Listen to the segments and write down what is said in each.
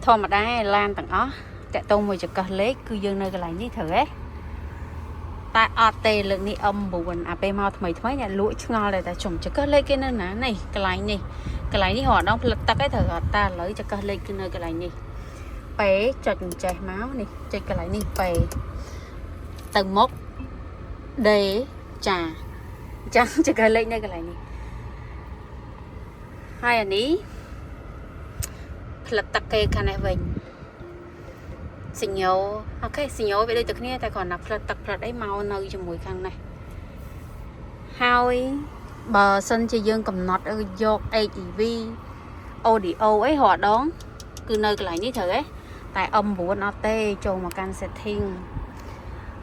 ធម្មតាឡានទាំងអស់តាក់ទងមួយចង្កឹះលេខគឺយើងនៅកន្លែងនេះត្រូវទេតែអត់ទេលើកនេះ9អាពេលមកថ្មីអ្នកលក់ឆ្ងល់តែជុំចង្កឹះលេខគេនៅណានេះកន្លែងនេះរហដងផ្លឹកទឹកឯងត្រូវអត់តាឥឡូវចង្កឹះលេខគឺនៅកន្លែងនេះពេចុចអញ្ចេះមកនេះចុចកន្លែងនេះពេទៅមុខដេចាចាំចង្កឹះលេខនៅកន្លែងនេះហើយអានេះផ្លឹកទឹកគេខាងនេះវិញសញ្ញោអូខេសញ្ញោវាដូចតែគ្នាតែគ្រាន់តែផ្លឹកទឹកផ្លឹកអីមកនៅជាមួយខាងនេះហើយបើសិនជាយើងកំណត់យក HEV audio អីរដងគឺនៅកន្លែងនេះត្រូវទេតែ 9 អត់ទេចូលមកកាន់ setting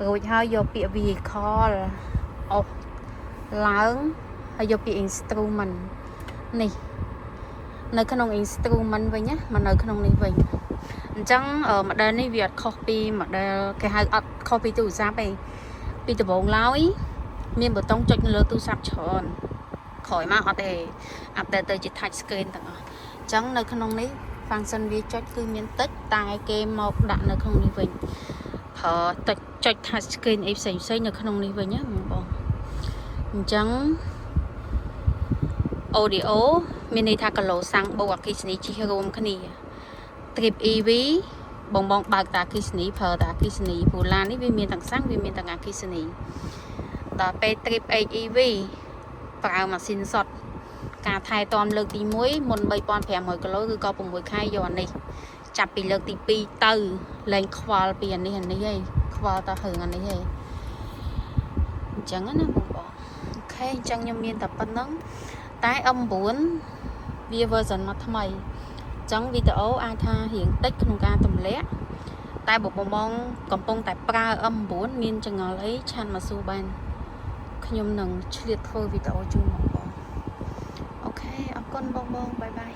រួចហើយយកពាក្យ vehicle អស់ឡើងហើយយកពាក្យ instrument នេះនៅក្នុង instrument វិញណាមកនៅក្នុងនេះវិញអញ្ចឹង model នេះវាអត់ខុសពី model គេហៅអត់ខុសពីទូរស័ព្ទទេពីដំបូងឡើយមានប៊ូតុងចុចនៅលើទូរស័ព្ទច្រើនក្រោយមកអត់ទេ update ទៅជា touch screen ទាំងអស់អញ្ចឹងនៅក្នុងនេះ function វាចុចគឺមានតិចតែគេមកដាក់នៅក្នុងនេះវិញប្រើតិចចុច touch screen អីផ្សេងៗនៅក្នុងនេះវិញណាបងអញ្ចឹង audio មានន័យថាគីឡូសាំងបូកអគ្គិសនីជិះរួមគ្នា trip EV បងបើកតាអគ្គិសនីប្រើតាអគ្គិសនីព្រោះឡាននេះវាមានទាំងសាំងវាមានទាំងអគ្គិសនីដល់ពេល trip HEV ប្រើម៉ាស៊ីនសុទ្ធការថែទាំលើកទី1មុន 3500 គីឡូគឺក៏6ខែយកអានេះចាប់ពីលើកទី2ទៅលែងខ្វល់ពីអានេះឯងខ្វល់តែរឿងអានេះឯងអញ្ចឹងណាបងអូខេអញ្ចឹងខ្ញុំមានតែប៉ុណ្្នឹងតែ M9 វា version មកថ្មីអញ្ចឹងវីដេអូអាចថារៀងតិចក្នុងការទម្លាក់តែបងកំពុងតែប្រើ M9 មានចង្អុលអីឆាន់មកសួរបានខ្ញុំនឹងឆ្លៀតធ្វើវីដេអូជូនបងអូខេអរគុណបងបាយបាយ